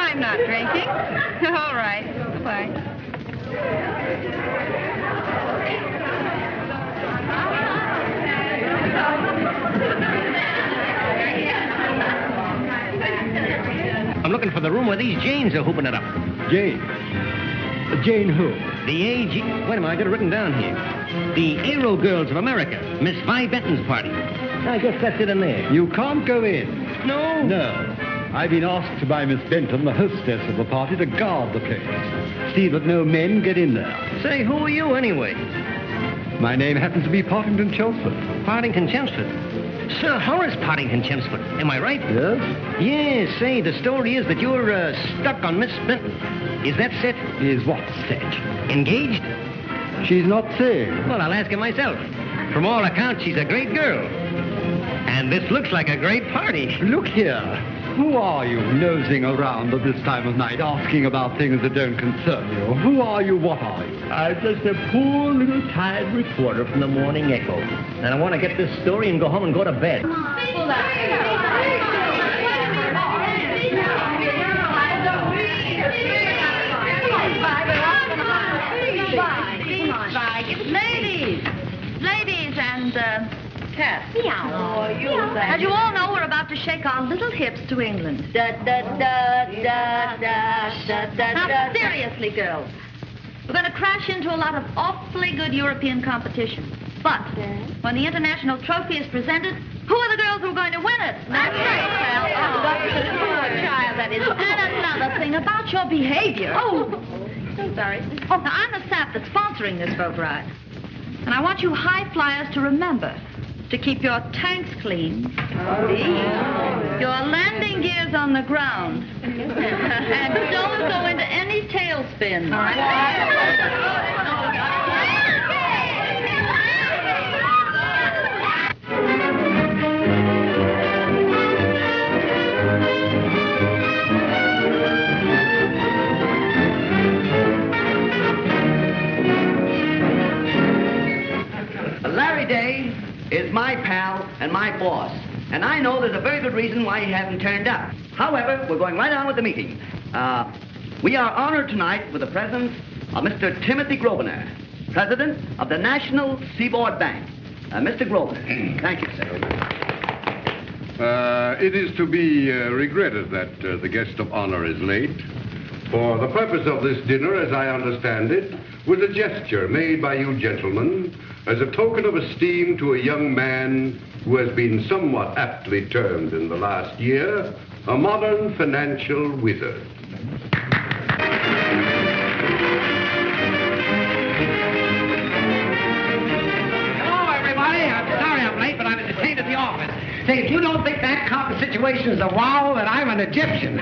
I'm not drinking. All right. Bye. I'm looking for the room where these Janes are hooping it up. Jane? Jane who? The A.G. Wait a minute, I got it written down here. The Aero Girls of America, Miss Vi Benton's party. I guess that's it in there. You can't go in. No? No. I've been asked by Miss Benton, the hostess of the party, to guard the place. See that no men get in there. Say, who are you anyway? My name happens to be Partington Chelmsford. Partington Chelmsford. Sir Horace Partington Chelmsford. Am I right? Yes? Yes, say, the story is that you're stuck on Miss Benton. Is that set? Is what set? Engaged? She's not saying. Well, I'll ask her myself. From all accounts, she's a great girl. And this looks like a great party. Look here. Who are you nosing around at this time of night asking about things that don't concern you? Who are you? What are you? I'm just a poor little tired reporter from the Morning Echo. And I want to get this story and go home and go to bed. Ladies and cats. As you all know, we're about to shake our little hips to England. Now, seriously, girls. We're going to crash into a lot of awfully good European competition. But when the international trophy is presented, who are the girls who are going to win it? That's right, Sal. Oh, poor child, that is. And another thing about your behavior. Oh, so sorry. Now, I'm the sap that's sponsoring this boat ride. And I want you high flyers to remember to keep your tanks clean, your landing gears on the ground, and don't go into any tailspins. Larry Day is my pal and my boss. And I know there's a very good reason why he hasn't turned up. However, we're going right on with the meeting. We are honored tonight with the presence of Mr. Timothy Grosvenor, President of the National Seaboard Bank. Mr. Grosvenor, thank you, sir. It is to be regretted that the guest of honor is late. For the purpose of this dinner, as I understand it, was a gesture made by you gentlemen as a token of esteem to a young man who has been somewhat aptly termed in the last year a modern financial wizard. Hello, everybody. I'm sorry I'm late, but I was detained at the office. Say, if you don't think that cotton situation is a wow, then I'm an Egyptian.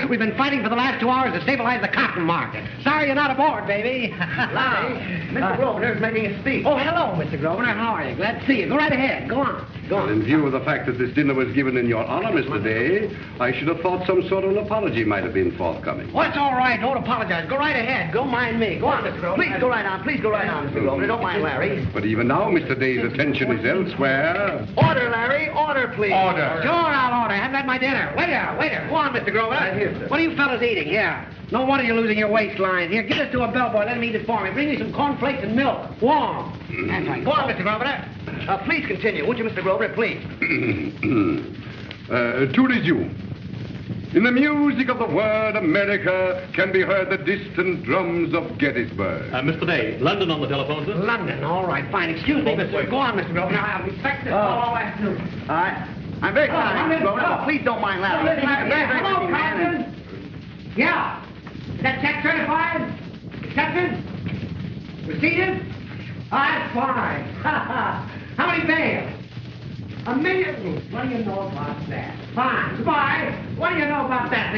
We've been fighting for the last 2 hours to stabilize the cotton market. Sorry you're not aboard, baby. Mr. Grosvenor is making a speech. Oh, hello, Mr. Grosvenor. How are you? Glad to see you. Go right ahead. Go on. Go Well, on. in view of the fact that this dinner was given in your honor, Mr. Day, I should have thought some sort of an apology might have been forthcoming. Oh, it's all right. Don't apologize. Go right ahead. Don't mind me. Go on, Mr. Grosvenor. Please go right on. Please go right on, Mr. Grosvenor. Don't mind Larry. But even now, Mr. Day's attention is elsewhere. Order, Larry. Order, please. Order. Sure, I'll order. Have that my dinner. Waiter. Go on, Mr. Grosvenor. Right here, sir. What are you fellas eating? Here. No wonder you're losing your waistline. Here, give this to a bellboy. Let him eat it for me. Bring me some cornflakes and milk. Warm. That's right. Go on, Mr. Grosvenor. Please continue, won't you, Mr. Grosvenor, please? To resume. In the music of the word America can be heard the distant drums of Gettysburg. Mr. Day, London on the telephone, sir. London. All right, fine. Excuse me, Mr. Go on, Mr. Grosvenor. I'll respect this all afternoon. All right. I'm very sorry, Mr. Grosvenor, but please don't mind Larry. He's a very, very Hello, busy man, and- Captain. Yeah. Is that check certified? Accepted? Receipted? That's fine. How many bails? $1 million. What do you know about that? Fine. Goodbye. What do you know about that?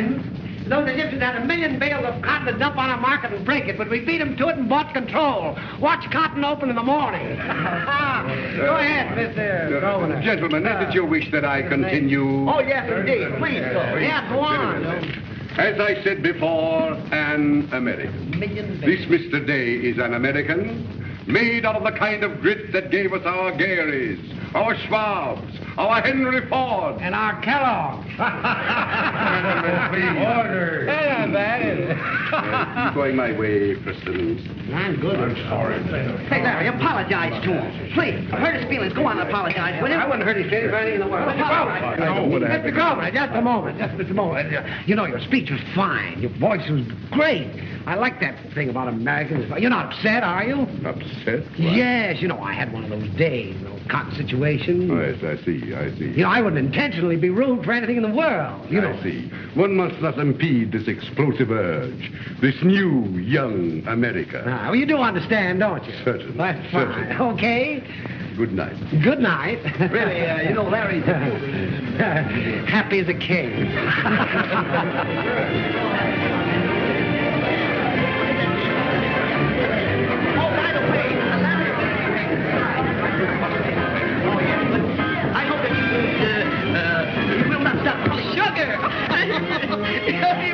Those Egyptians had 1 million bales of cotton to dump on our market and break it, but we beat them to it and bought control. Watch cotton open in the morning. Go ahead, Mr. Grosvenor. Gentlemen, is it your wish that I continue? Oh, yes, indeed. Please go. Yeah, go on. As I said before, an American. This Mr. Day is an American, made out of the kind of grit that gave us our Garys, our Schwabs, our Henry Ford. And our Kellogg. Order. Not bad. You're going my way, Preston. I'm good. I'm sorry. Hey, Larry, apologize to him. Please, hurt his feelings. Go on and apologize, will you? I wouldn't hurt his feelings for anything in the world. Apologize. Mr. Grosvenor, just a moment. Just a moment. You know, your speech was fine. Your voice was great. I like that thing about Americans. You're not upset, are you? Upset? Yes, you know, I had one of those days, those cotton situations. Oh, yes, I see. You know, I wouldn't intentionally be rude for anything in the world. You know. I see. One must not impede this explosive urge, this new, young America. Ah, well, you do understand, don't you? Certainly. That's fine. Certainly. Okay. Good night. Good night. Really, you know, Larry's happy as a king. I hope that you will not stop. Oh, sugar!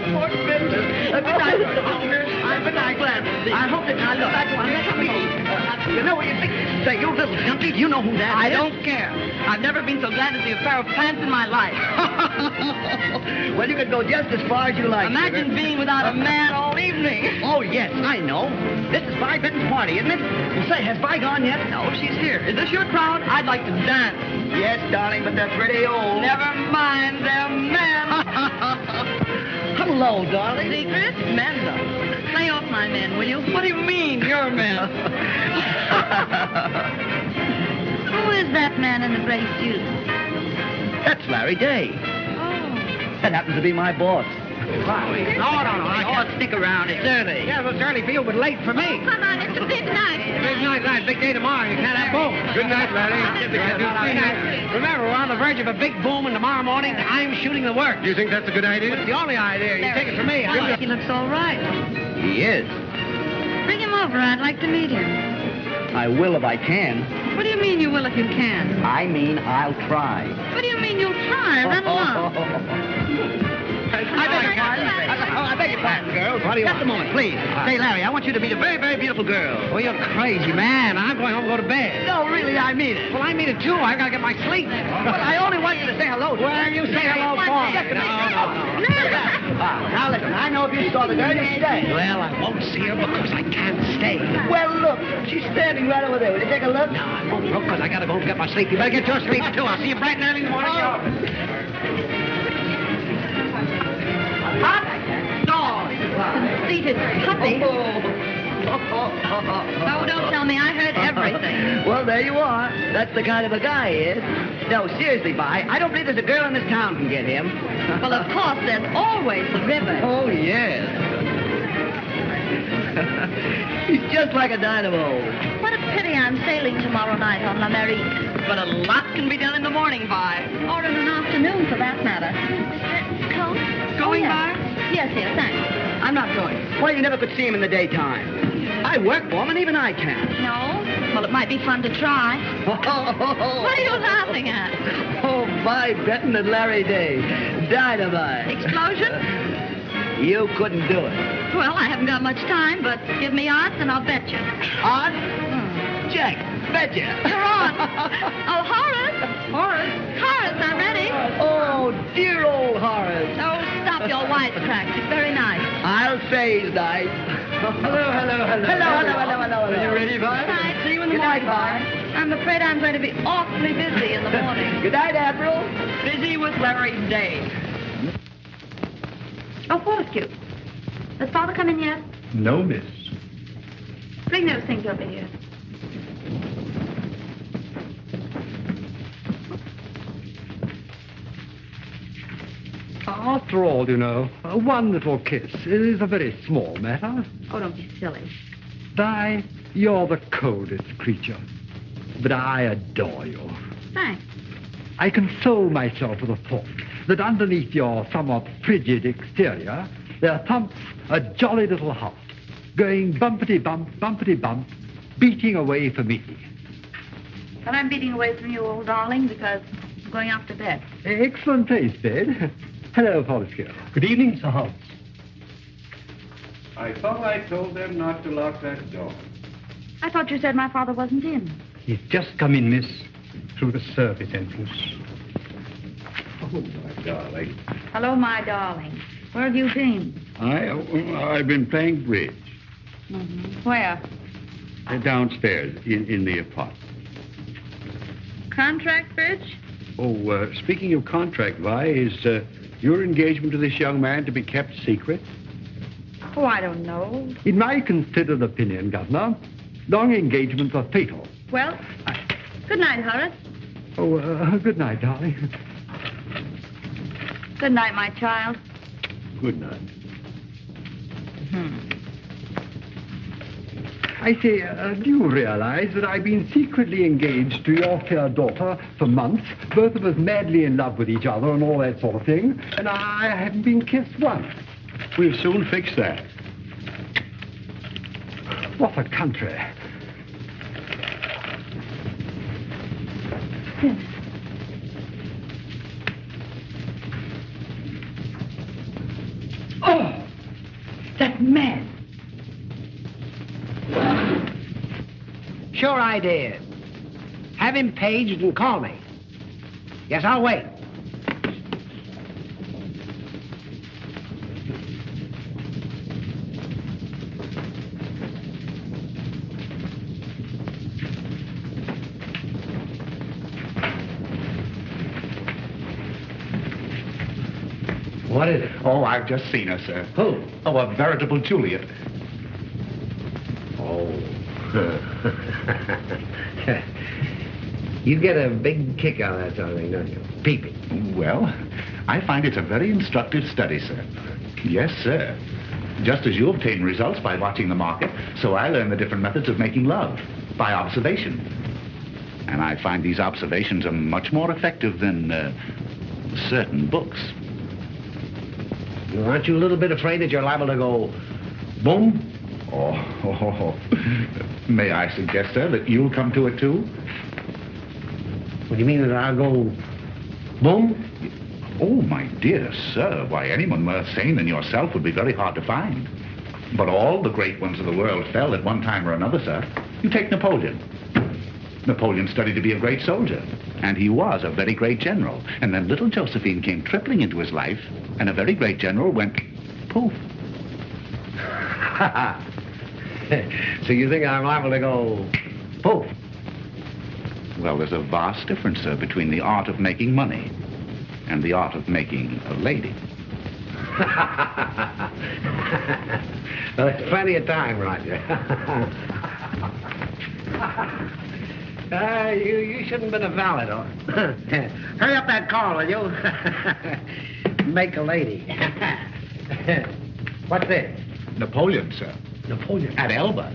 Important business. Good night, Mr. Bunker. Good night, Gladys. I hope that I look back on that meeting. You know what you think? Say, you little junkie, do you know who that is? I don't care. I've never been so glad to see a pair of pants in my life. Well, you could go just as far as you like. Imagine sugar. being without a man all evening. Oh, yes, I know. This is Vi Benton's party, isn't it? Say, has Vi gone yet? No, she's here. Is this your crowd? I'd like to dance. Yes, darling, but they're pretty old. Never mind, they're men. Hello, darling. Secret? Men, though. Play off my men, will you? What do you mean, your men? Who is that man in the gray suit? That's Larry Day. Oh. That happens to be my boss. No. Oh, stick around. It's early. Yeah, well, it's early for you, but late for me. Come on, it's a big night. Big night, big day tomorrow. You can't have both. Good night, Larry. Remember, we're on the verge of a big boom, and tomorrow morning, I'm shooting the works. Do you think that's a good idea? It's the only idea. You take it from me. He looks all right. He is. Bring him over. I'd like to meet him. I will if I can. What do you mean you will if you can? I mean, I'll try. What do you mean you'll try? Run along. I beg your pardon, girls. What do you Just want? a moment, please. Say, Larry, I want you to meet a very, very beautiful girl. Oh, you're crazy, man. I'm going home and go to bed. No, really, I mean it. Well, I mean it, too. I got to get my sleep. But I only want you to say hello to her. Well, you say hello for me. Now, listen, I know if you saw the girl, you'd stay. Well, I won't see her because I can't stay. Well, look, she's standing right over there. Will you take a look? No, I won't look because I got to go home and get my sleep. You better get your sleep, too. I'll see you bright and early in the morning. Conceited puppy. No, don't tell me. I heard everything. Well, there you are. That's the kind of a guy he is. No, seriously, Vi, I don't believe there's a girl in this town can get him. Well, of course, there's always the river. Oh, yes. He's just like a dynamo. What a pity I'm sailing tomorrow night on La Merique. But a lot can be done in the morning, Vi. Or in an afternoon, for that matter. Coke? Going, yes. Vi? Yes, dear, thanks. I'm not going. Well, you never could see him in the daytime. I work for him, and even I can't. No? Well, it might be fun to try. What are you laughing at? Oh, Vi Benton and Larry Day. Dynamite. Explosion? You couldn't do it. Well, I haven't got much time, but give me odds and I'll bet you. On? Jack, betcha. You're on. Oh, Horace. Horace, I'm ready. Oh, dear old Horace. Oh, stop your wisecracks. It's very nice. I'll say he's nice. Hello. Are you ready, Vi? Good night. See you in the Good night, morning. Vi. I'm afraid I'm going to be awfully busy in the morning. Good night, April. Busy with Larry Day. Oh, Fortescue. Has Father come in yet? No, miss. Bring those things over here. After all, you know, one little kiss is a very small matter. Oh, don't be silly. Di, you're the coldest creature, but I adore you. Thanks. I console myself with the thought that underneath your somewhat frigid exterior, there thumps a jolly little heart, going bumpity-bump, bumpity-bump, beating away for me. But I'm beating away from you, old darling, because I'm going off to bed. Excellent place, bed. Hello, Fortescue. Good evening, Sir Hobbs. I thought I told them not to lock that door. I thought you said my father wasn't in. He's just come in, miss, through the service entrance. Oh, my darling. Hello, my darling. Where have you been? I've been playing bridge. Where? Downstairs in the apartment. Contract bridge? Oh, speaking of contract, Vi, is your engagement to this young man to be kept secret? Oh, I don't know. In my considered opinion, Governor, long engagements are fatal. Well, good night, Horace. Oh, good night, darling. Good night, my child. Good night. I say, do you realize that I've been secretly engaged to your fair daughter for months, both of us madly in love with each other and all that sort of thing, and I haven't been kissed once? We'll soon fix that. What a country. Oh, that man. Sure I did. Have him paged and call me. Yes, I'll wait. What is it? Oh, I've just seen her, sir. Who? Oh, a veritable Juliet. Oh. You get a big kick out of that sort of thing, don't you? Peeping. Well, I find it's a very instructive study, sir. Yes, sir. Just as you obtain results by watching the market, so I learn the different methods of making love, by observation. And I find these observations are much more effective than certain books. Aren't you a little bit afraid that you're liable to go boom? Oh. May I suggest, sir, that you'll come to it, too? What do you mean that I'll go boom? Oh, my dear sir, why, anyone more sane than yourself would be very hard to find. But all the great ones of the world fell at one time or another, sir. You take Napoleon. Napoleon studied to be a great soldier, and he was a very great general. And then little Josephine came tripling into his life, and a very great general went poof. So you think I'm liable to go poof? Well, there's a vast difference, sir, between the art of making money and the art of making a lady. Well, there's plenty of time, Roger. You shouldn't have been a valet. Hurry up that call, will you? Make a lady. What's this? Napoleon, sir. Napoleon. At Elba.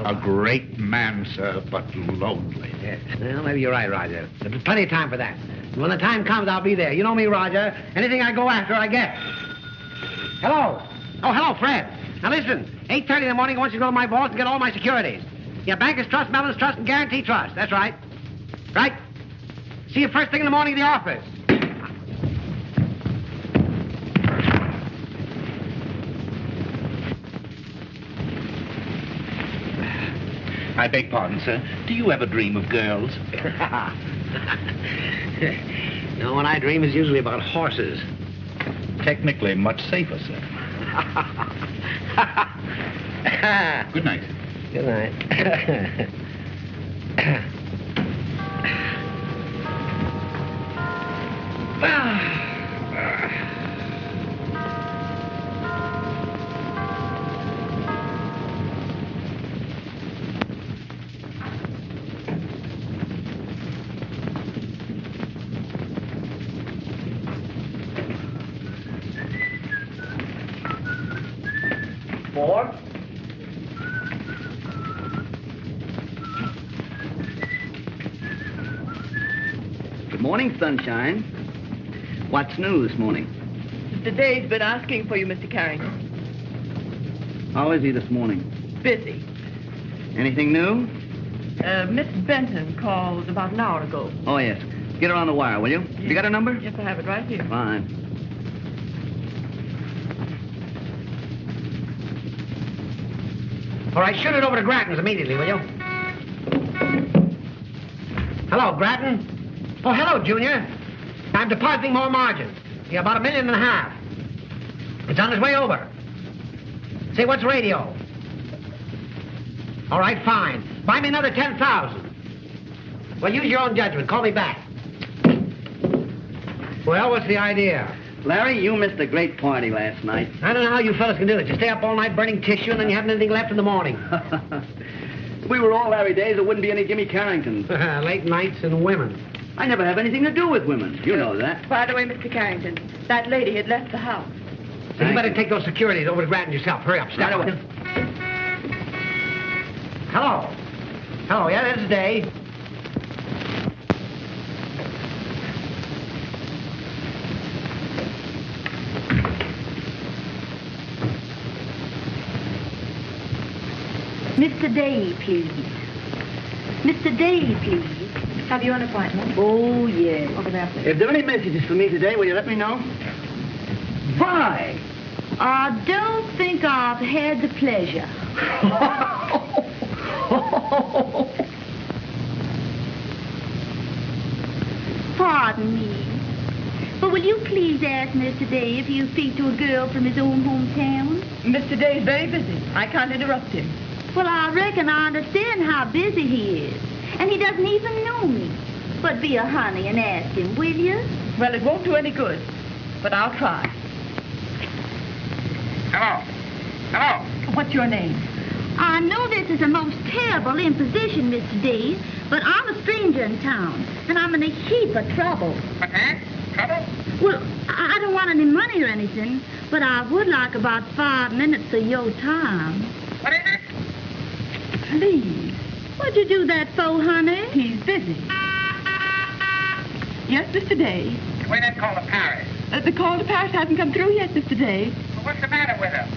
A great man, sir, but lonely. Yes. Well, maybe you're right, Roger. There's plenty of time for that. When the time comes, I'll be there. You know me, Roger. Anything I go after, I get. Hello. Oh, hello, Fred. Now listen, 8:30 in the morning, I want you to go to my boss and get all my securities. Yeah, Bankers Trust, Mellon's Trust, and Guarantee Trust. That's right. Right? See you first thing in the morning at the office. I beg pardon, sir. Do you ever dream of girls? No, when I dream, it's usually about horses. Technically, much safer, sir. Good night. Good night. Four. Good morning, sunshine. What's new this morning? Mr. Day's been asking for you, Mr. Carrington. How is he this morning? Busy. Anything new? Miss Benton called about an hour ago. Oh, yes. Get her on the wire, will you? Yes. You got her number? Yes, I have it right here. Fine. All right, shoot it over to Grattan's immediately, will you? Hello, Grattan. Oh, hello, Junior. Now, I'm depositing more margin. Yeah, about $1.5 million. It's on its way over. Say, what's radio? All right, fine. Buy me another 10,000. Well, use your own judgment. Call me back. Well, what's the idea? Larry, you missed a great party last night. I don't know how you fellas can do it. You stay up all night burning tissue, and then you haven't anything left in the morning. If we were all Larry Days, there wouldn't be any Jimmy Carringtons. Late nights and women. I never have anything to do with women. You know that. By the way, Mr. Carrington, that lady had left the house. So you better take those securities over to Grattan yourself. Hurry up, step Right up. Hello. Hello, yeah, this is Dave. Mr. Day, please. Mr. Day, please. Have you an appointment? Oh, yes. Over there, please. If there are any messages for me today, will you let me know? Why? I don't think I've had the pleasure. Pardon me. But will you please ask Mr. Day if he'll speak to a girl from his own hometown? Mr. Day is very busy. I can't interrupt him. Well, I reckon I understand how busy he is. And he doesn't even know me. But be a honey and ask him, will you? Well, it won't do any good, but I'll try. Hello. Hello. What's your name? I know this is a most terrible imposition, Mr. Day, but I'm a stranger in town, and I'm in a heap of trouble. What's that? Trouble? Well, I don't want any money or anything, but I would like about 5 minutes of your time. What is it? Please. What'd you do that for, honey? He's busy. Yes, Mr. Day. Wait, that call to Paris. The call to Paris hasn't come through yet, Mr. Day. Well, what's the matter with her?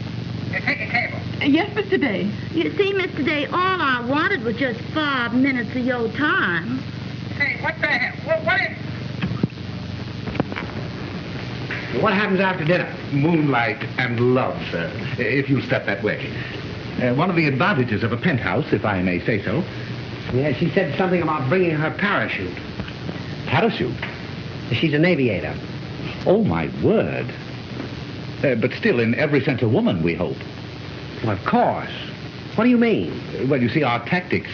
You're taking cable. Yes, Mr. Day. You see, Mr. Day, all I wanted was just 5 minutes of your time. Say, what the hell? What is... What happens after dinner? Moonlight and love, sir, if you step that way. One of the advantages of a penthouse, if I may say so. Yeah, she said something about bringing her parachute. Parachute? She's an aviator. Oh, my word. But still, in every sense, a woman, we hope. Well, of course. What do you mean? Well, you see, our tactics...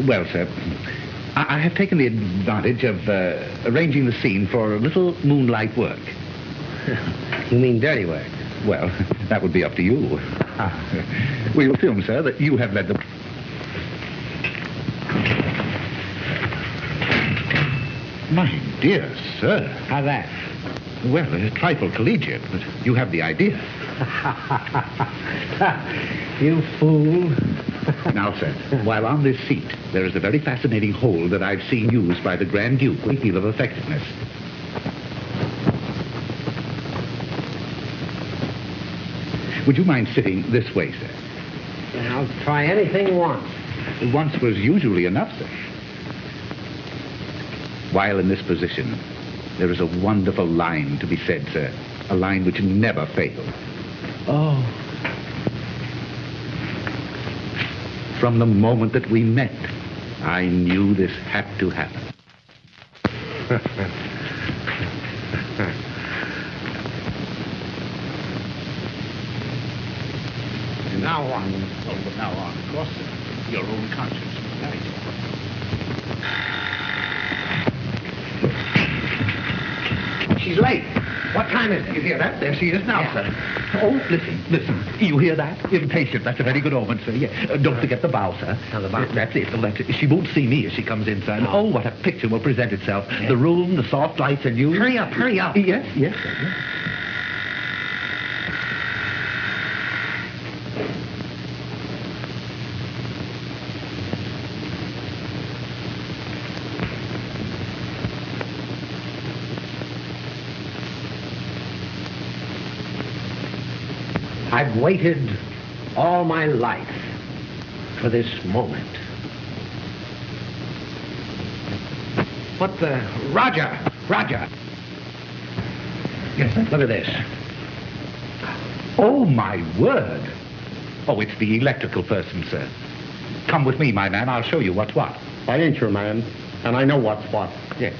well, sir, I have taken the advantage of arranging the scene for a little moonlight work. You mean dirty work? Well, that would be up to you. We'll film, sir, that you have led the... My dear sir. How's that? Well, a trifle collegiate, but you have the idea. You fool. Now, sir, while on this seat, there is a very fascinating hole that I've seen used by the Grand Duke with a deal of effectiveness. Would you mind sitting this way, sir? I'll try anything once. Once was usually enough, sir. While in this position, there is a wonderful line to be said, sir. A line which never fails. Oh. From the moment that we met, I knew this had to happen. Now what? Oh, but now on, of course, sir. Your own conscience. She's late. What time is it? You hear that? There she is now, Yeah. sir. Oh, listen. You hear that? Impatient. That's a very good omen, sir. Yeah. Don't forget the bow, sir. Now, the bow. That's it. She won't see me as she comes in, sir. And, Oh. what a picture will present itself. Yeah. The room, the soft lights, and you... Hurry up. Yes, sir. Yes. I've waited all my life for this moment. What the... Roger! Yes, sir. Look at this. Oh, my word. Oh, it's the electrical person, sir. Come with me, my man. I'll show you what's what. I ain't your man, and I know what's what. Yes.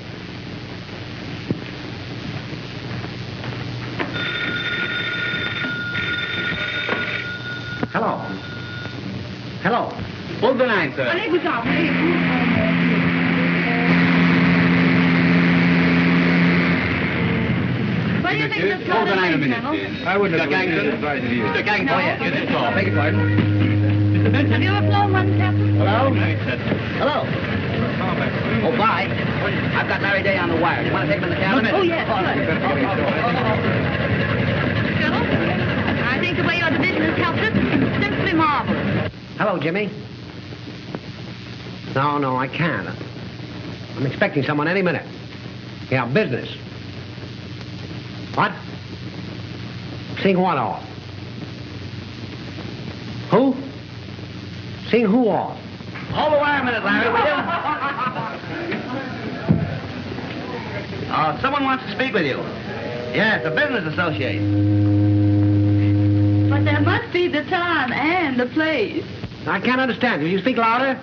Hello. Hello. Hold the line, sir. What do you think this Hold the line a minute, Colonel? please. I wouldn't Mr. have Gangton. Mr. Gangton. No. Oh, yes, this is all. Beg your pardon. Have you ever flown one, Captain? Hello? Hello? Oh, bye. I've got Larry Day on the wire. You want to take him in the cabin? Oh, yes. Colonel, I think the way your division has helped us is simply marvelous. Hello, Jimmy. No, I can't. I'm expecting someone any minute. Yeah, business. What? Seeing what off? Who? Seeing who off? Hold the wire a minute, Larry, will you? Someone wants to speak with you. Yes, a business associate. But there must be the time and the place. I can't understand. Will you speak louder?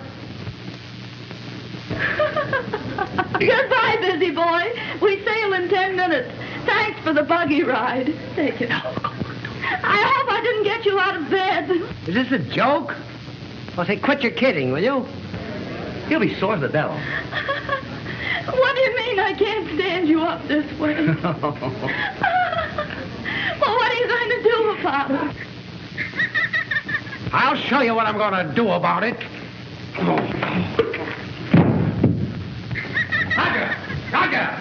Goodbye, busy boy. We sail in 10 minutes. Thanks for the buggy ride. Take it. I hope I didn't get you out of bed. Is this a joke? Well, say, quit your kidding, will you? He'll be sore as the devil. What do you mean I can't stand you up this way? Well, what are you going to do about it? I'll show you what I'm going to do about it. Roger!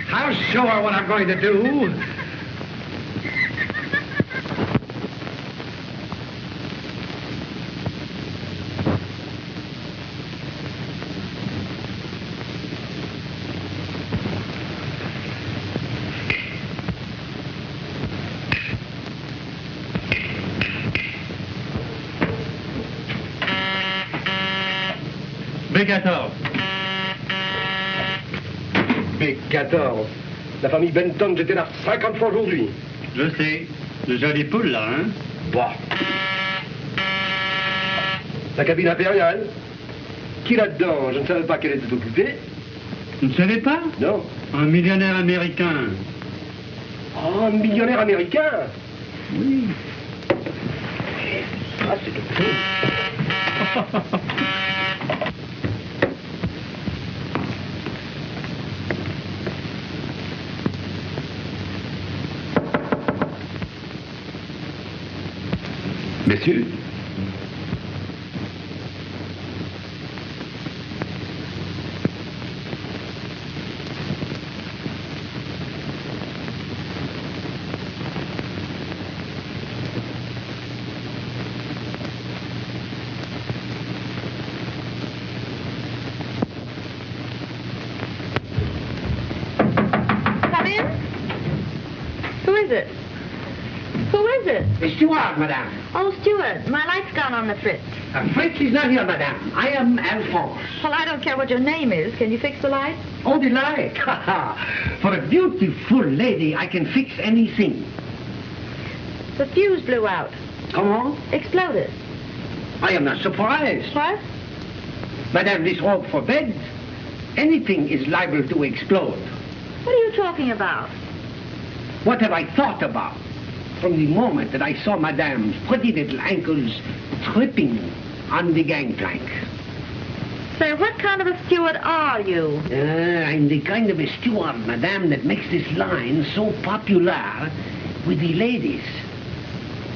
I'll show her what I'm going to do. B14. B14. La famille Benton jetait là 50 fois aujourd'hui. Je sais. De jolies poules, là, hein? Bah. La cabine impériale. Qui là-dedans? Je ne savais pas qu'elle était occupée. Vous ne savez pas? Non. Un millionnaire américain. Oh, un millionnaire américain. Oui. Ah, c'est quelque chose. Messieurs, Come in. Who is it? Who is it? The steward, madame. Oh, Stuart, my light's gone on the Fritz. Fritz is not here, madame. I am Alphonse. Well, I don't care what your name is. Can you fix the light? Oh, the light. For a beautiful lady, I can fix anything. The fuse blew out. Comment? Exploded. I am not surprised. What? Madame, this robe forbids. Anything is liable to explode. What are you talking about? What have I thought about? From the moment that I saw Madame's pretty little ankles tripping on the gangplank. Say, what kind of a steward are you? I'm the kind of a steward, Madame, that makes this line so popular with the ladies.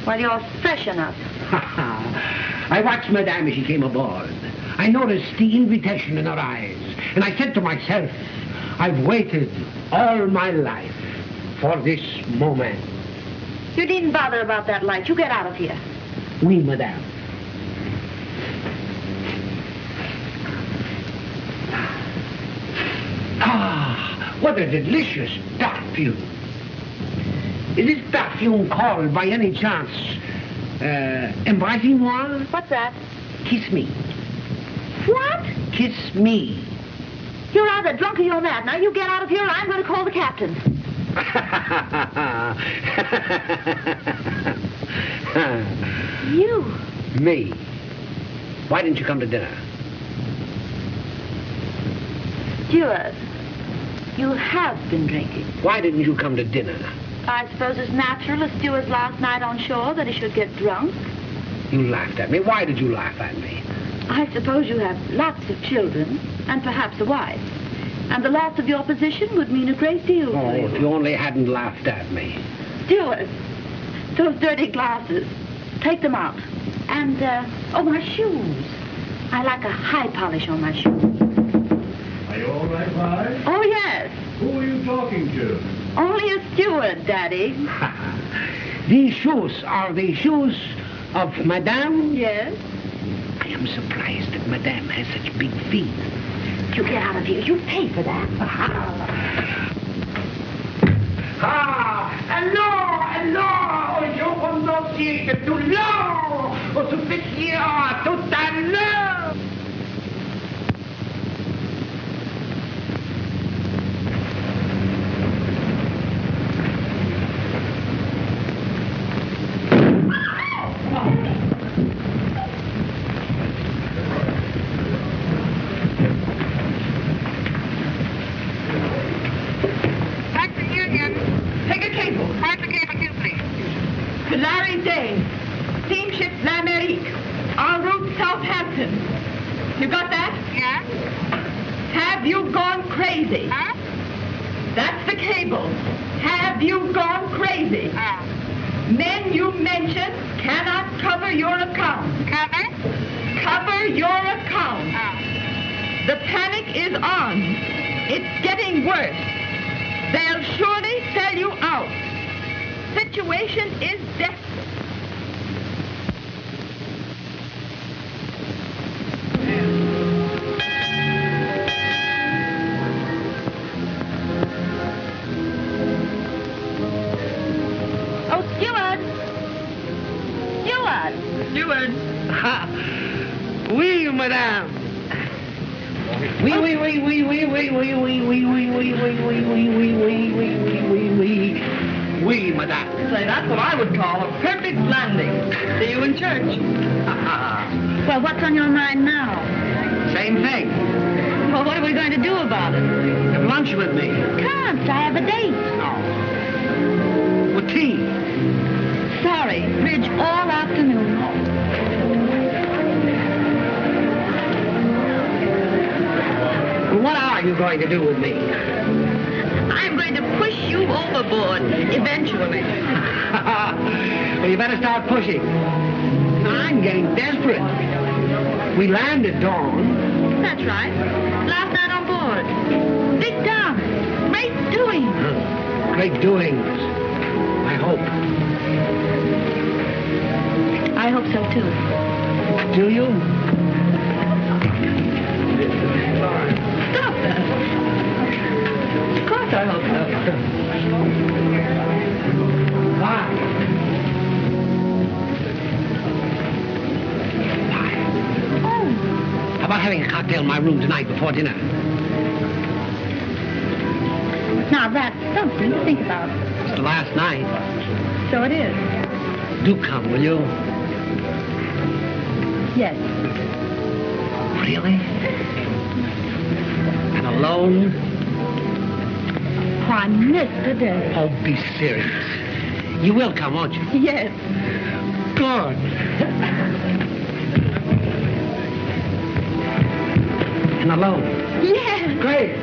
Well, you're fresh enough. I watched Madame as she came aboard. I noticed the invitation in her eyes. And I said to myself, I've waited all my life for this moment. You needn't bother about that light. You get out of here. Oui, Madame. Ah, what a delicious perfume. Is this perfume called, by any chance, Embrassez-moi? What's that? Kiss me. What? Kiss me. You're either drunk or you're mad. Now you get out of here or I'm going to call the captain. You? Me. Why didn't you come to dinner? Stuart, you have been drinking. Why didn't you come to dinner? I suppose it's natural, as steward's last night on shore, that he should get drunk. You laughed at me. Why did you laugh at me? I suppose you have lots of children, and perhaps a wife. And the loss of your position would mean a great deal Oh, to you. if you only hadn't laughed at me. Steward, those dirty glasses, take them out. And, my shoes. I like a high polish on my shoes. Are you all right, Vi? Oh, yes. Who are you talking to? Only a steward, Daddy. These shoes are the shoes of Madame? Yes? I am surprised that Madame has such big feet. You get out of here. You pay for that. Allora, je vous siete tout l'heure, au suffisant, tout à l'heure. Take a cable. Where's the cable to, please? To Larry Day, steamship L'Amérique, en route Southampton. You got that? Yes. Have you gone crazy? Huh? That's the cable. Have you gone crazy? Men you mentioned cannot cover your account. Cover? Cover your account. The panic is on. It's getting worse. They'll surely sell you out. Situation is desperate. Oh, steward! Steward! Steward. Oui, Madame. Oui, oui, oui, oui, oui, oui, oui, oui, oui, oui, oui, oui, oui, oui, oui, oui, oui, oui, oui. Oui, Madame. Say, that's what I would call a perfect landing. See you in church. Well, what's on your mind now? Same thing. Well, what are we going to do about it? Have lunch with me. Can't. I have a date. No. With tea. Sorry. Bridge all afternoon. What are you going to do with me? I'm going to push you overboard eventually. Well, you better start pushing. I'm getting desperate. We land at dawn. That's right. Last night on board. Big Dom. Great doings. Great doings. I hope. I hope so, too. Do you? Stop that. Of course I hope so. How about having a cocktail in my room tonight before dinner? Now, that's something to think about. It's the last night. So it is. Do come, will you? Yes. Really? And alone? Why, Mr. Day. Oh, be serious. You will come, won't you? Yes. Good. And alone? Yes. Great.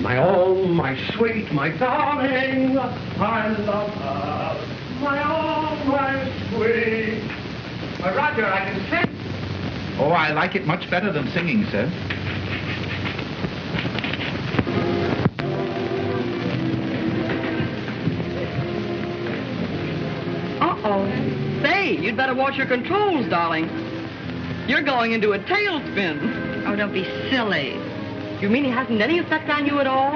My own, my sweet, my darling, I love her. My own, my sweet. Roger, I can sing. Oh, I like it much better than singing, sir. Uh-oh. Say, you'd better watch your controls, darling. You're going into a tailspin. Oh, don't be silly. You mean he hasn't any effect on you at all?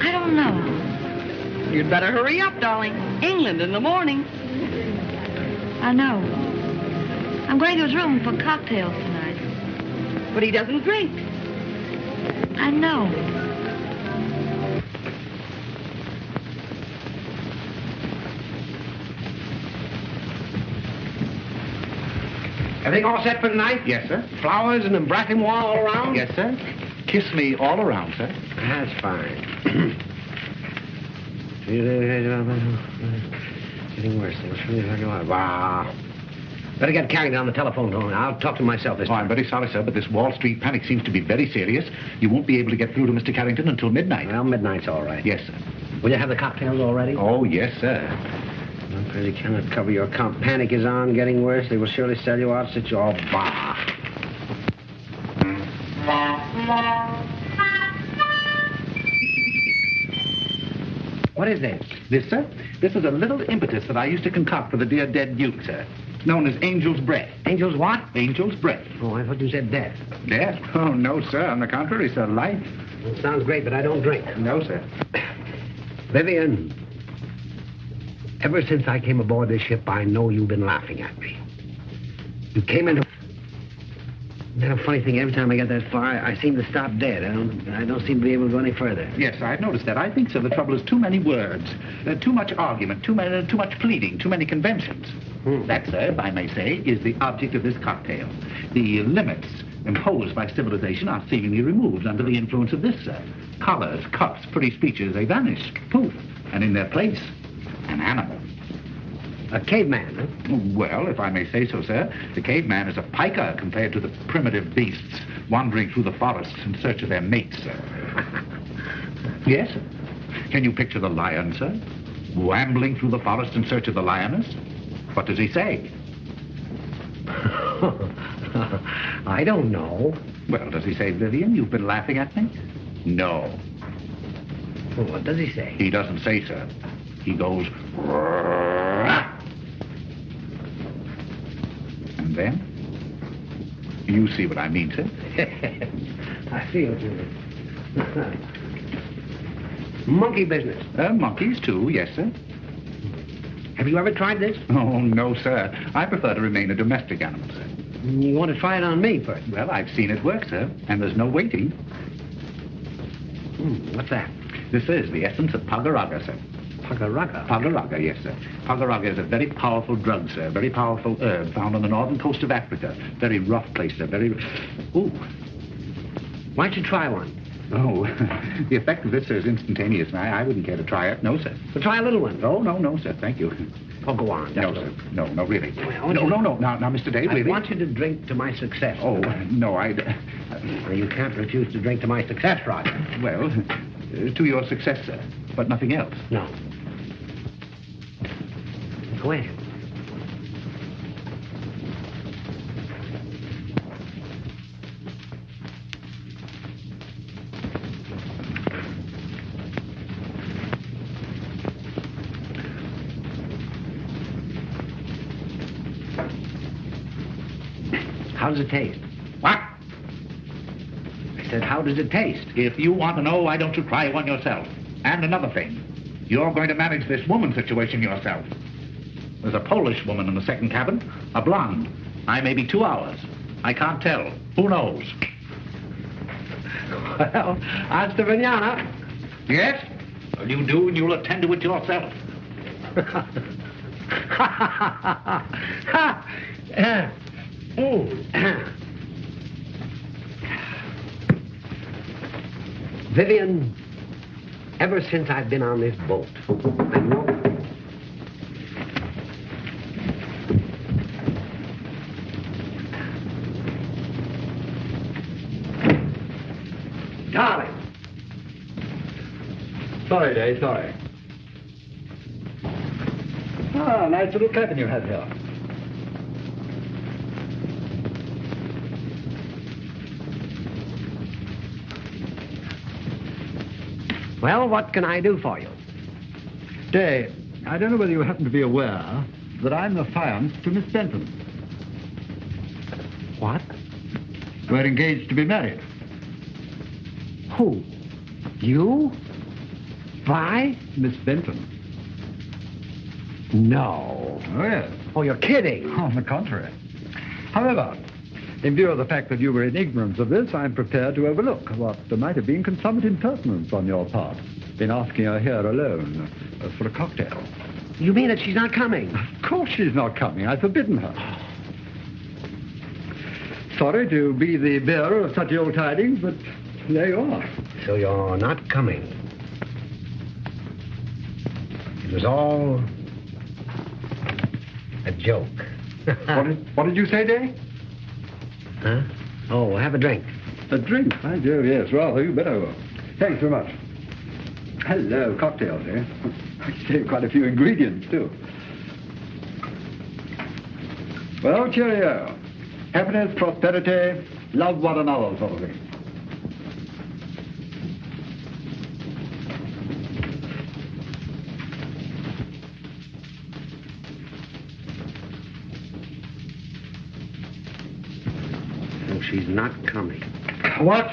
I don't know. You'd better hurry up, darling. England in the morning. I know. I'm going to his room for cocktails tonight. But he doesn't drink. I know. Everything all set for tonight? Yes, sir. Flowers and embrassing wall all around? Yes, sir. Kiss me all around, sir. That's fine. Getting worse. Wow. Better get Carrington on the telephone to him. I'll talk to him myself this Oh, time. I'm very sorry, sir, but this Wall Street panic seems to be very serious. You won't be able to get through to Mr. Carrington until midnight. Well, midnight's all right. Yes, sir. Will you have the cocktails all ready? Oh, yes, sir. I'm afraid you cannot cover your account. Panic is on, getting worse. They will surely sell you out, sit you all bah. What is this? This, sir? This is a little impetus that I used to concoct for the dear dead Duke, sir. Known as Angel's Breath. Angel's what? Angel's Breath. Oh, I thought you said death. Death? Oh, no, sir. On the contrary, sir. Life. Well, sounds great, but I don't drink. No, sir. Vivian, ever since I came aboard this ship, I know you've been laughing at me. You came into... Then a funny thing, every time I get that far, I seem to stop dead. I don't seem to be able to go any further. Yes, I've noticed that. I think, sir, the trouble is too many words. Too much argument, too much pleading, too many conventions. That, sir, if I may say, is the object of this cocktail. The limits imposed by civilization are seemingly removed under the influence of this, sir. Collars, cuffs, pretty speeches, they vanish. Poof. And in their place, an animal. A caveman, huh? Well, if I may say so, sir, the caveman is a piker compared to the primitive beasts wandering through the forests in search of their mates, sir. Yes, sir. Can you picture the lion, sir? Wambling through the forest in search of the lioness? What does he say? I don't know. Well, does he say, Vivian, you've been laughing at me? No. Well, what does he say? He doesn't say, sir. He goes... "Rah!" And then? You see what I mean, sir? I see what you mean. Monkey business. Monkeys, too, yes, sir. Have you ever tried this? Oh, no, sir. I prefer to remain a domestic animal, sir. You want to try it on me first? Well, I've seen it work, sir, and there's no waiting. What's that? This is the essence of Pagaraga, sir. Pagaraga? Pagaraga, yes, sir. Pagaraga is a very powerful drug, sir. Very powerful herb found on the northern coast of Africa. Very rough place, sir. Very... Ooh. Why don't you try one? Oh, the effect of this, sir, is instantaneous. I wouldn't care to try it. No, sir. Well, try a little one. Oh, no, sir. Thank you. Oh, go on. No, sir. No, really. Well, No, Now, Mr. Dave, really. I want you to drink to my success. Oh, no, Well, you can't refuse to drink to my success, Roger. Well, to your success, sir. But nothing else. No. Go ahead. How does it taste? What? I said, how does it taste? If you want to know, why don't you try one yourself? And another thing. You're going to manage this woman situation yourself. There's a Polish woman in the second cabin, a blonde. I may be 2 hours. I can't tell. Who knows? Well, hasta mañana. Yes? Well, you do, and you'll attend to it yourself. Vivian, ever since I've been on this boat, I know... Darling. Sorry, Dave, sorry. Ah, nice little cabin you have here. Well, what can I do for you? Dave, I don't know whether you happen to be aware that I'm the affianced to Miss Benton. What? We're engaged to be married. Who? You? By? Miss Benton. No. Oh, yes. Oh, you're kidding. On the contrary. However, in view of the fact that you were in ignorance of this, I'm prepared to overlook what might have been consummate impertinence on your part in asking her here alone for a cocktail. You mean that she's not coming? Of course she's not coming. I've forbidden her. sorry to be the bearer of such ill tidings, but there you are. So you're not coming. It was all a joke. What did you say, Day? Huh? Oh, have a drink. A drink? By Jove, yes, rather. You better. Thanks very much. Hello, cocktails, eh? I saved quite a few ingredients, too. Well, cheerio. Happiness, prosperity, love one another, sort of thing. So she's not coming. What?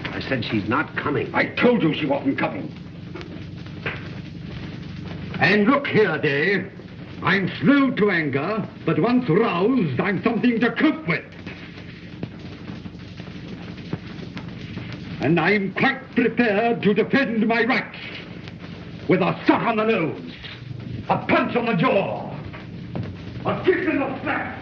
I said she's not coming. I told you she wasn't coming. And look here, Dave. I'm slow to anger, but once roused, I'm something to cope with. And I'm quite prepared to defend my rights. With a shot on the nose, a punch on the jaw, a kick in the flat.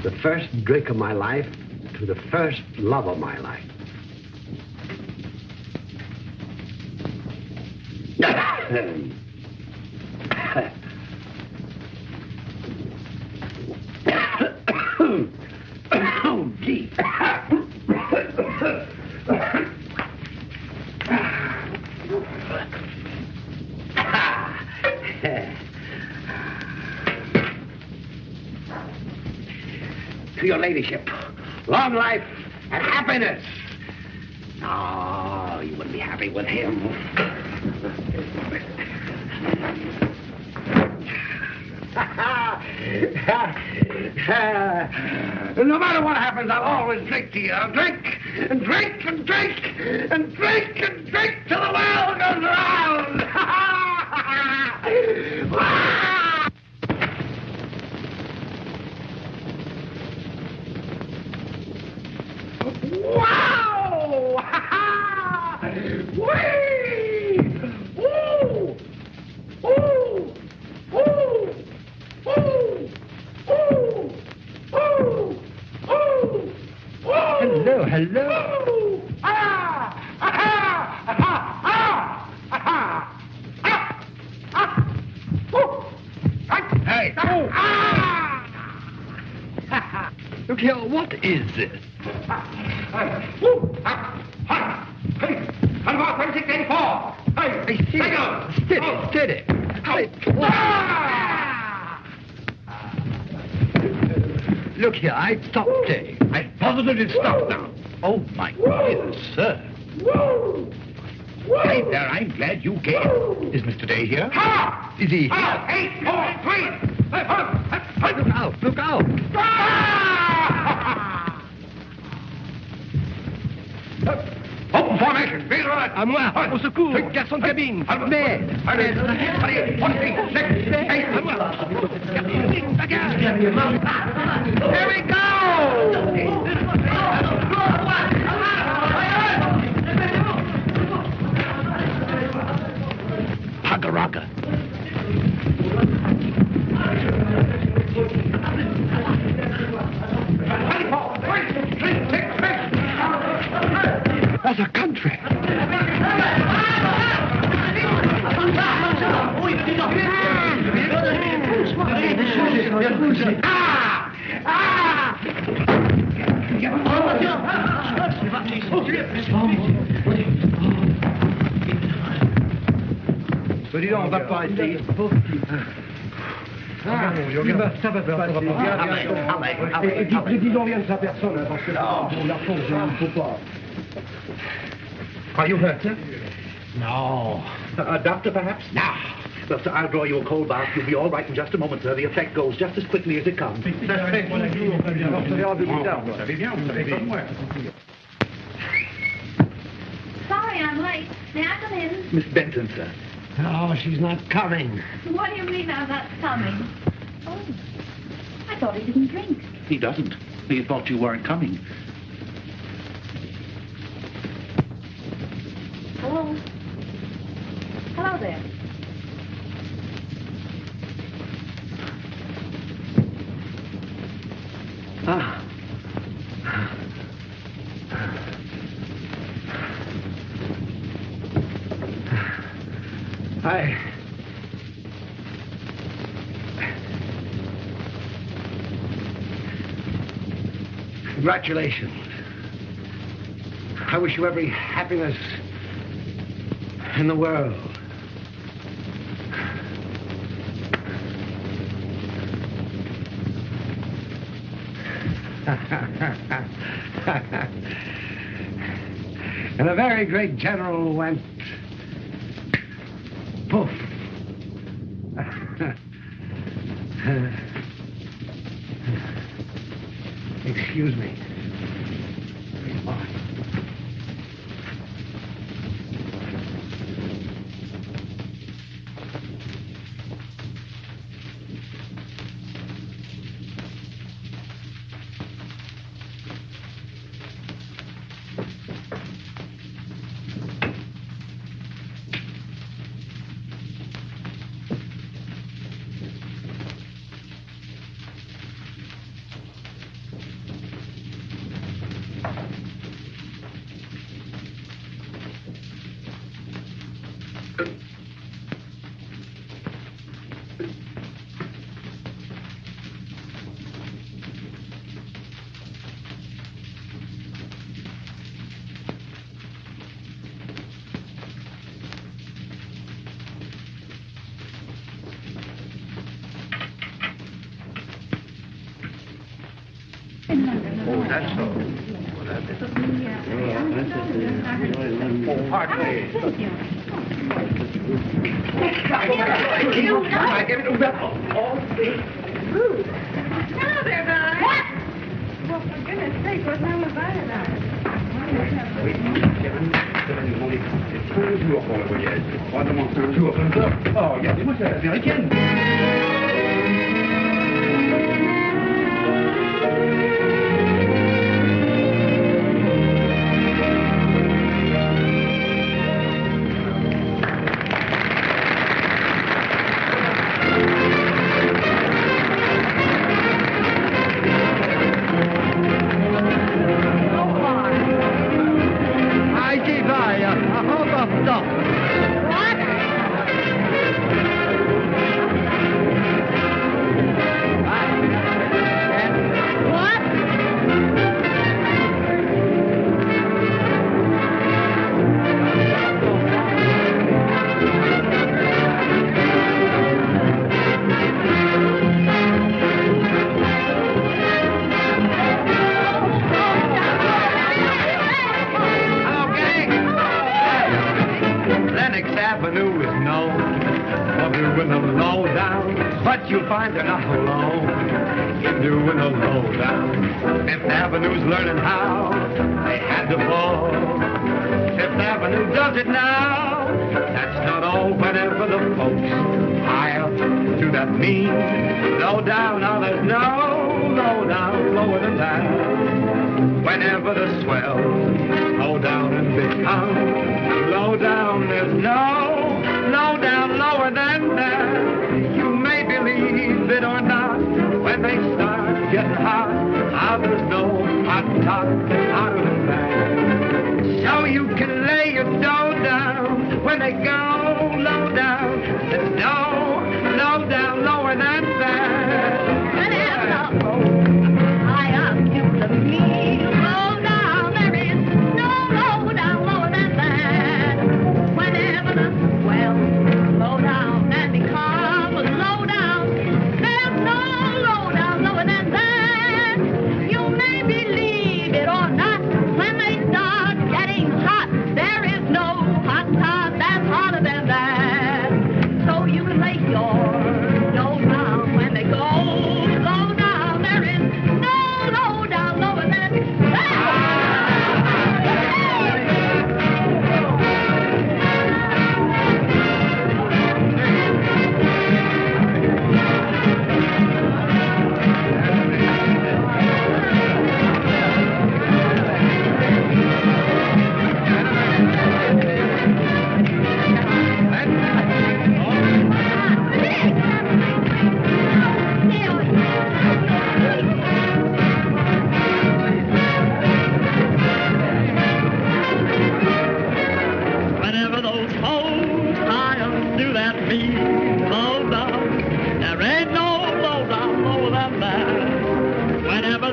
The first drink of my life to the first love of my life. Oh, gee. To your ladyship, long life and happiness. No, you wouldn't be happy with him. No matter what happens, I'll always drink to you. I'll drink and drink and drink and drink and drink till the world goes round. Wow! Whee! Ooh! Ooh! Ooh! Ooh! Ooh! Ooh! Ooh! Hello, hello. Ooh! Ah! Ah! Ah! Ah! Ah! Ah! Ah! Ooh! Hey! Ah! Look here, what is this? Steady. Look here, I've stopped, Dave. I've positively stopped now. Oh, my dear sir. Hey there, I'm glad you came. Is Mr. Day here? Is he here? 8, 4, 3. Look out! Open formation. Be right. À moi, au secours. Garçon de cabine. Mais. Allez, 1, 6, 7, 8. À moi. Here we go. Hugga-rugga. That's a country. Dis donc, on va pas essayer. Ça va pas. Et dis donc rien de sa personne, hein, parce que là, pour la force, il ne faut pas. Are you hurt, sir? No. A doctor, perhaps? No. Well, sir, I'll draw you a cold bath. You'll be all right in just a moment, sir. The effect goes just as quickly as it comes. Sorry I'm late. May I come in? Miss Benton, sir. Oh, she's not coming. What do you mean I'm not coming? Oh, I thought he didn't drink. He doesn't. He thought you weren't coming. Hello? Hello there. Ah. Congratulations. I wish you every happiness in the world. And a very great general went poof. Excuse me. Oh, that's so. Oh, pardon me. Hello there, guys. What? Well, for goodness sake, what time was I tonight? Oh, il y a des mots américaines. You can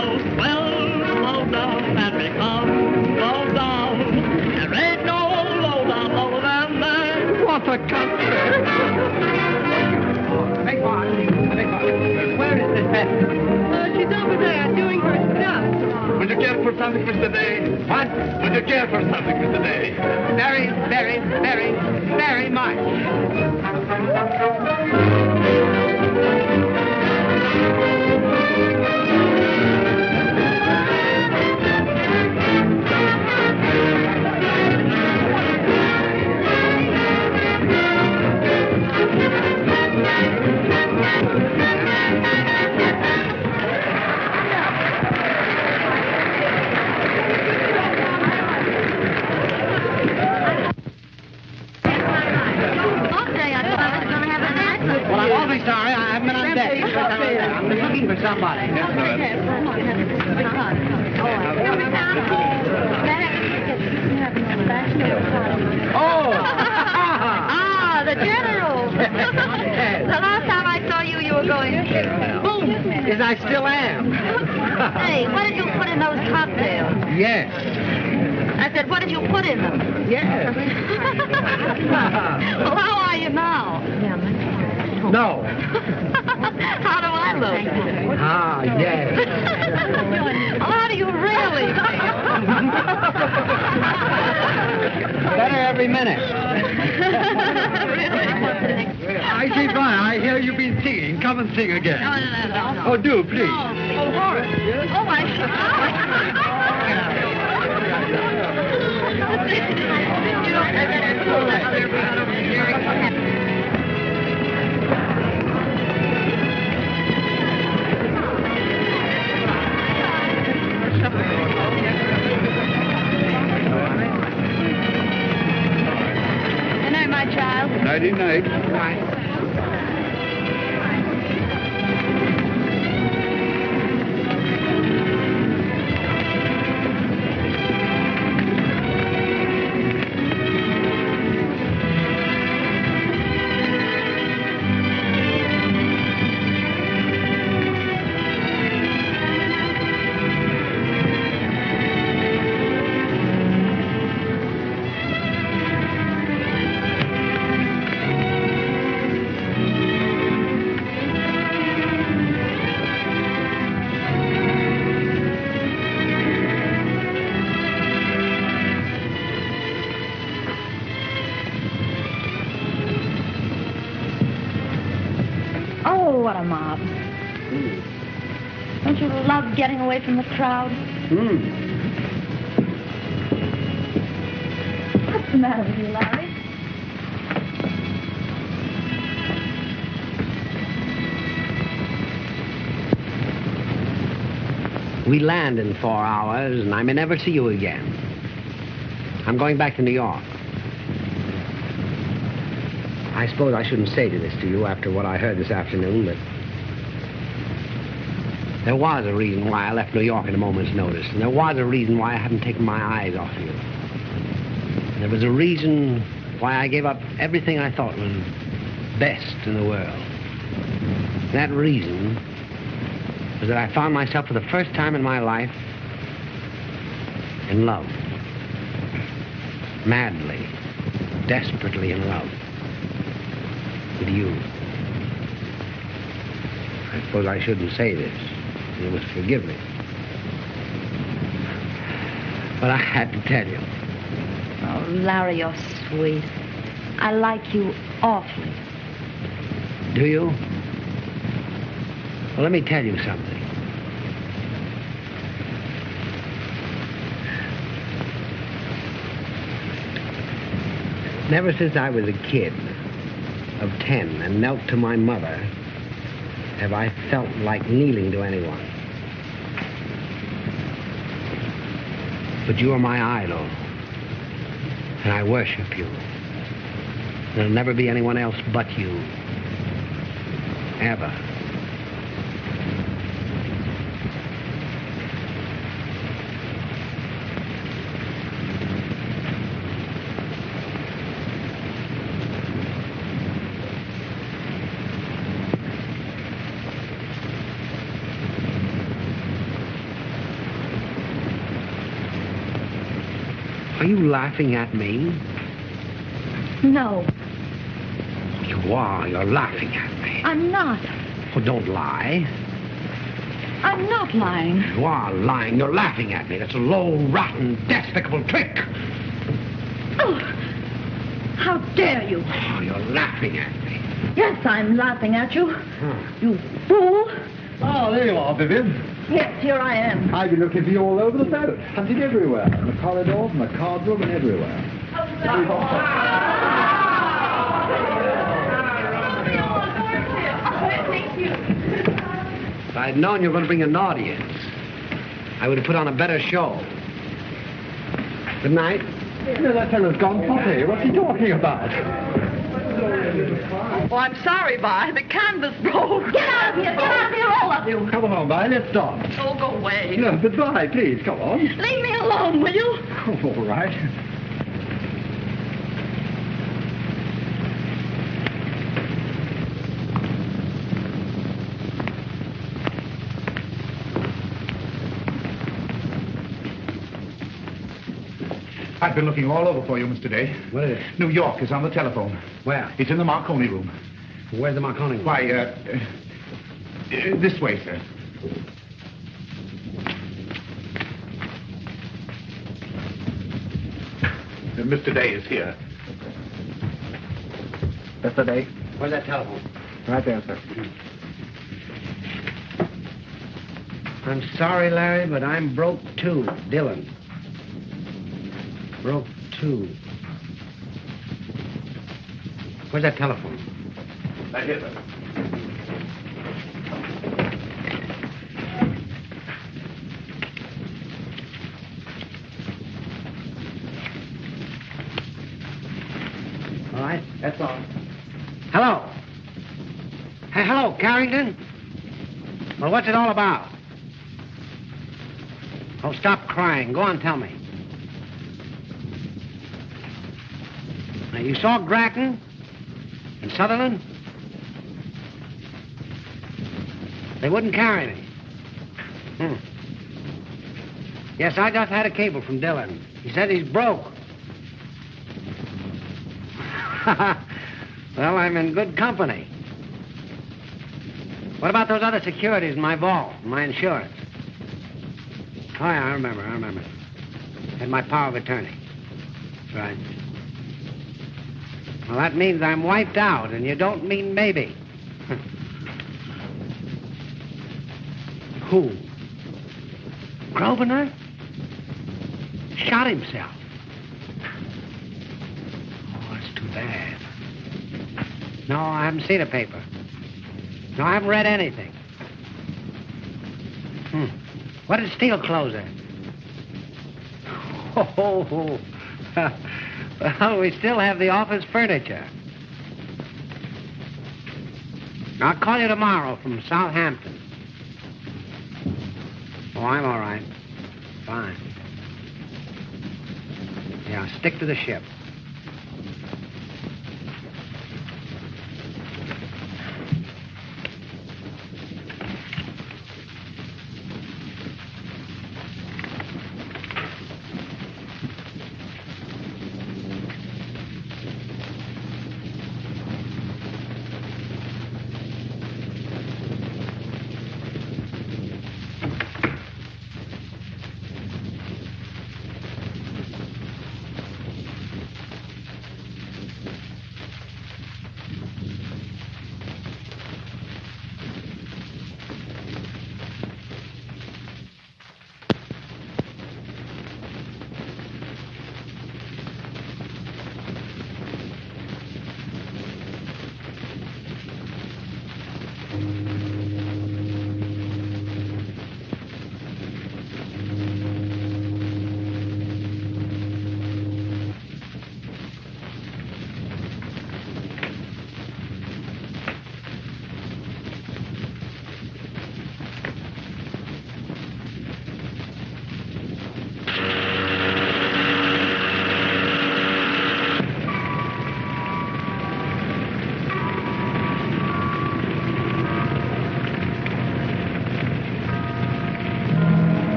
slow, slow down as we come, slow down. There ain't no low down lower than that. What a country! Beg pardon. Where is this Beth? She's over there doing her stuff. Would you care for something, Mr. Day? What? Would you care for something, Mr. Day? Very, very, very, very much. Okay, I thought I was going to have a night. Well, I'm awfully sorry. I haven't been on deck. I'm looking for somebody. Oh! Ah, the general. The last time I saw you, you were going, boom. Yes, I still am. Hey, what did you put in those cocktails? Yes. I said, what did you put in them? Yes. Well, how are you now? No. How do I look? Ah, yes. Well, how do you really Better every minute. I say, fine. I hear you've been singing. Come and sing again. No. Oh, do, please. Oh, Horace. Oh, my Good night, my child. Nighty night. Oh, what a mob. Don't you love getting away from the crowd? What's the matter with you, Larry? We land in 4 hours, and I may never see you again. I'm going back to New York. I suppose I shouldn't say this to you after what I heard this afternoon, but there was a reason why I left New York at a moment's notice, and there was a reason why I haven't taken my eyes off you. And there was a reason why I gave up everything I thought was best in the world. That reason was that I found myself for the first time in my life in love. Madly, desperately in love. With you. I suppose I shouldn't say this. You must forgive me. But I had to tell you. Oh, Larry, you're sweet. I like you awfully. Do you? Well, let me tell you something. Never since I was a kid of 10 and knelt to my mother have I felt like kneeling to anyone. But you are my idol, and I worship you. There'll never be anyone else but you. Ever. Are you laughing at me? No, You are. You're laughing at me. I'm not. Oh, don't lie. I'm not lying. You are lying. You're laughing at me. That's a low, rotten, despicable trick. Oh, how dare you? Oh, you're laughing at me. Yes, I'm laughing at you. You fool. Oh, there you are, Vivian. Yes, here I am. I've been looking for you all over the boat, hunting everywhere, in the corridors, in the card room, and everywhere. If I'd known you were going to bring an audience, I would have put on a better show. Good night. No, that fellow's gone potty. What's he talking about? Oh, I'm sorry, Vi. The canvas broke. Get out of here. Get out of here, all of you. Come on, bye, let's start. Oh, go away. No, but bye, please, come on. Leave me alone, will you? Oh, all right. I've been looking all over for you, Mr. Day. What is it? New York is on the telephone. Where? It's in the Marconi room. Where's the Marconi room? Why, this way, sir. Mr. Day is here. Mr. Day? Where's that telephone? Right there, sir. I'm sorry, Larry, but I'm broke too. Dylan. Broke too. Where's that telephone? Right here, sir. All right. That's all. Hello. Hey, hello, Carrington. Well, what's it all about? Oh, stop crying. Go on, tell me. Now, you saw Grattan and Sutherland? They wouldn't carry me. Yes, I just had a cable from Dillon. He said he's broke. Well, I'm in good company. What about those other securities in my vault, my insurance? Oh, yeah, I remember. Had my power of attorney. That's right. Well, that means I'm wiped out, and you don't mean maybe. Who? Grosvenor? Shot himself. Oh, that's too bad. No, I haven't seen a paper. No, I haven't read anything. What did Steele close at? Oh, well, we still have the office furniture. I'll call you tomorrow from Southampton. Oh, I'm all right. Fine. Yeah, stick to the ship.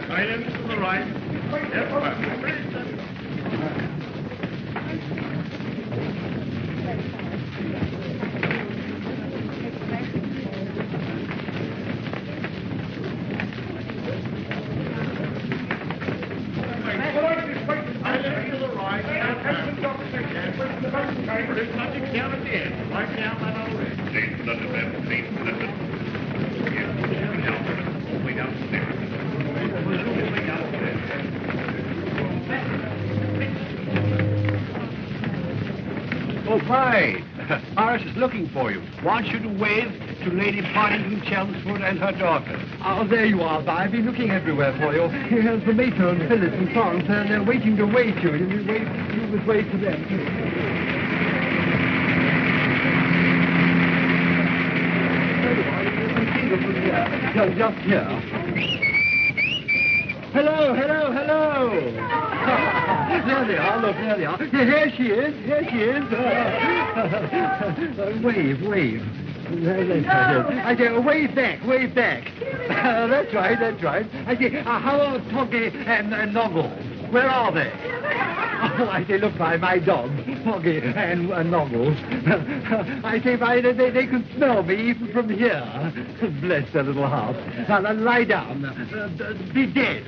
Silence to the right. Yes, Oh, fine. Horace is looking for you. Wants you to wave to Lady Partington Chelmsford and her daughter. Oh, there you are, I've been looking everywhere for you. Here's the Mater and Phyllis and Florence. They're waiting to wave to you. You must wave to them. Just here. Hello. There they are, look, there they are. Here she is. Wave. I say, wave back. That's right. I say, how are Toggy and Noggle? Where are they? Oh, I say, look, my dog, Toggy and Noggle. I say, they can smell me even from here. Bless their little hearts. Now, lie down. Be dead.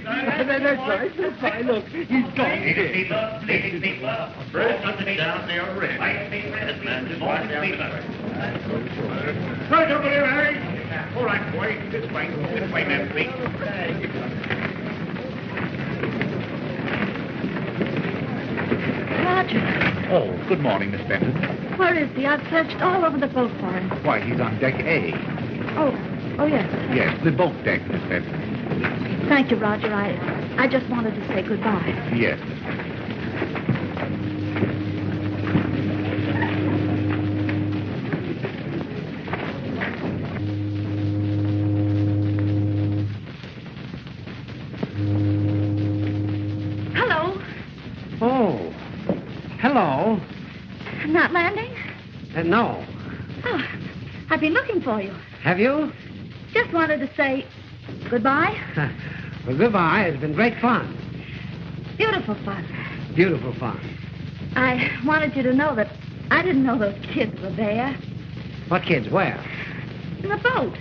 That's right. Look, he's gone. Ladies, people. First, down there already. Right over there, Harry. All right, boy. This way, man, please. Roger, Oh, good morning, Miss Benton. where is he? I've searched all over the boat for him. Why, he's on deck A. Oh, yes. Yes, the boat deck, Miss Benton. Thank you, Roger. I just wanted to say goodbye. Yes. Hello. Oh, hello. Not landing? No. Oh, I've been looking for you. Have you? Just wanted to say goodbye. Well, goodbye. It's been great fun. Beautiful fun. Beautiful fun. I wanted you to know that I didn't know those kids were there. What kids? Where? In the boat.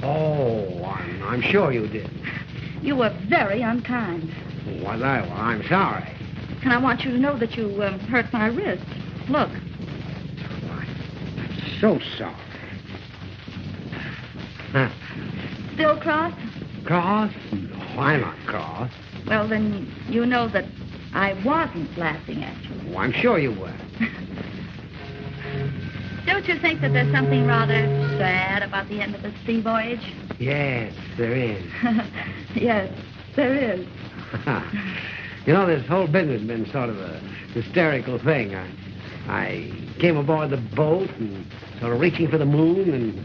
Oh, I'm sure you did. You were very unkind. Was I? Well, I'm sorry. And I want you to know that you hurt my wrist. Look. So sorry. Huh. Still cross? Cross? No, I'm not cross. Well, then you know that I wasn't laughing at you. Oh, I'm sure you were. Don't you think that there's something rather sad about the end of the sea voyage? Yes, there is. Yes, there is. You know, this whole business has been sort of a hysterical thing. I came aboard the boat and sort of reaching for the moon and...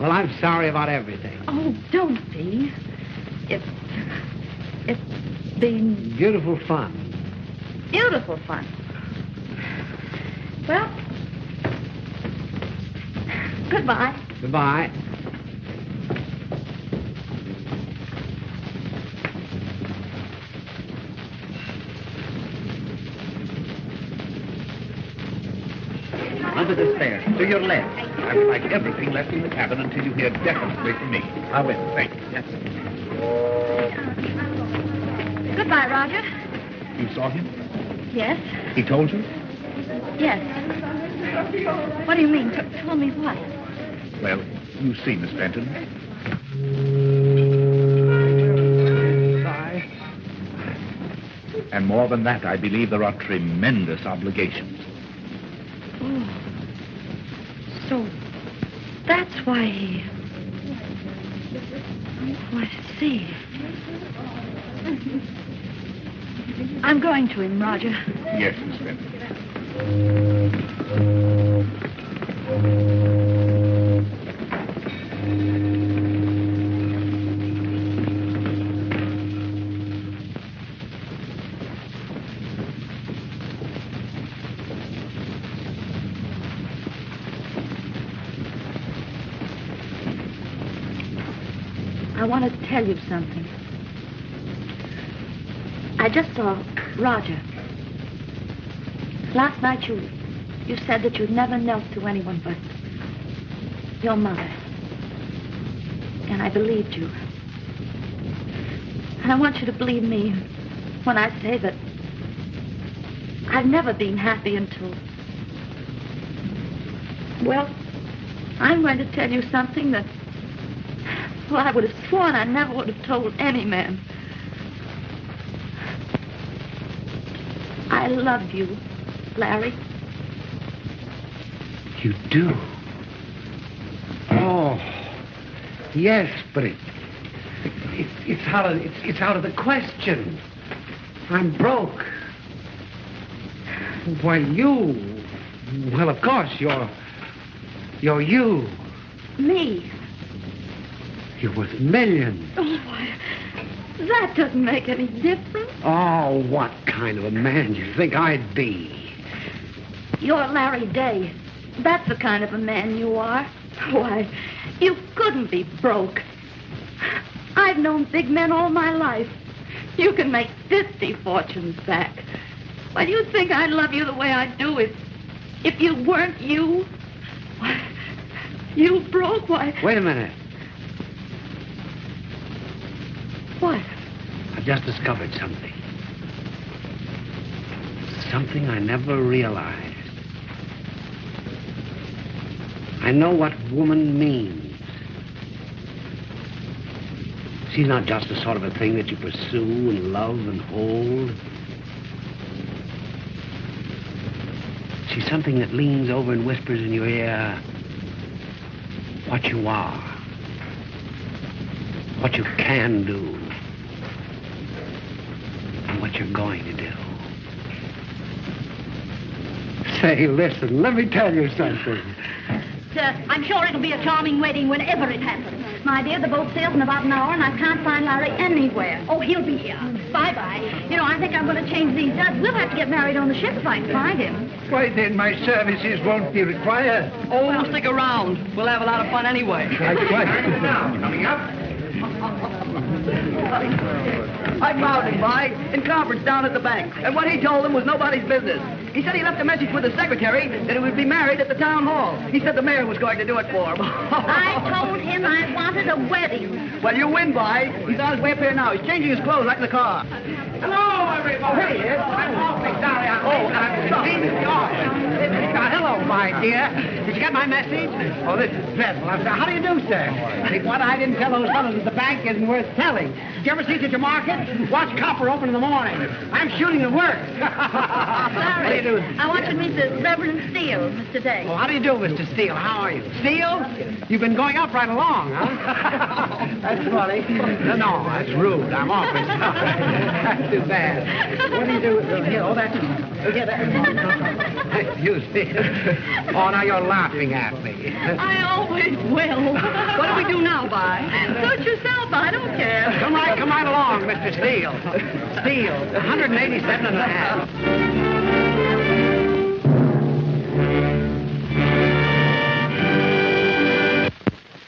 well, I'm sorry about everything. Oh, don't be. It's been Beautiful fun. beautiful fun. Well, goodbye. Goodbye. Under the stairs, to your left. I would like everything left in the cabin until you hear definitely from me. I will. Thank you. Yes, sir. Goodbye, Roger. You saw him? Yes. He told you? Yes. What do you mean? Told me what? Well, you see, Miss Benton. Sorry. And more than that, I believe there are tremendous obligations. Oh. So that's why he... Oh, I see. I'm going to him, Roger. Yes, Miss Benton. I want to tell you something. I just saw Roger. Last night you said that you'd never knelt to anyone but your mother. And I believed you. And I want you to believe me when I say that I've never been happy until... Well, I'm going to tell you something that... Well, I would have sworn I never would have told any man. I love you, Larry. You do? Oh, yes, but it's out of the question. I'm broke. Why, you... Well, of course, you're you. Me? You're worth millions. Oh, why, that doesn't make any difference. Oh, what kind of a man do you think I'd be? You're Larry Day. That's the kind of a man you are. Why, you couldn't be broke. I've known big men all my life. You can make 50 fortunes back. Why, do you think I'd love you the way I do if you weren't you? Why, you broke, why... Wait a minute. What? I've just discovered something. Something I never realized. I know what woman means. She's not just the sort of a thing that you pursue and love and hold. She's something that leans over and whispers in your ear what you are, what you can do, and what you're going to do. Say, listen, let me tell you something. I'm sure it'll be a charming wedding whenever it happens. My dear, the boat sails in about an hour, and I can't find Larry anywhere. Oh, he'll be here. Bye-bye. You know, I think I'm going to change these duds. We'll have to get married on the ship if I can find him. Why, then my services won't be required. Oh, stick around. We'll have a lot of fun anyway. Coming up. I found him, Vi, in conference down at the bank. And what he told them was nobody's business. He said he left a message with the secretary that he would be married at the town hall. He said the mayor was going to do it for him. I told him I wanted a wedding. Well, you win, Vi. He's on his way up here now. He's changing his clothes right in the car. Hello, everybody. Here he is. I'm awfully sorry. I'm sorry. Hello, my dear. Did you get my message? Oh, this is dreadful. How do you do, sir? What I didn't tell those fellows at the bank isn't worth telling. Did you ever see such a market? Watch copper open in the morning. I'm shooting at work. Larry, I want you to meet the Reverend Steele, Mr. Day. Oh, how do you do, Mr. Steele? How are you? Steele? You've been going up right along, huh? That's funny. No, that's rude. I'm awfully sorry. That's too bad. What do you do? Here, oh, that's... Here, excuse me. Oh, now you're laughing at me. I always will. What do we do now, Vi? Suit yourself. I don't care. Come right along, Mr. Steele. Steele, 187 and a half.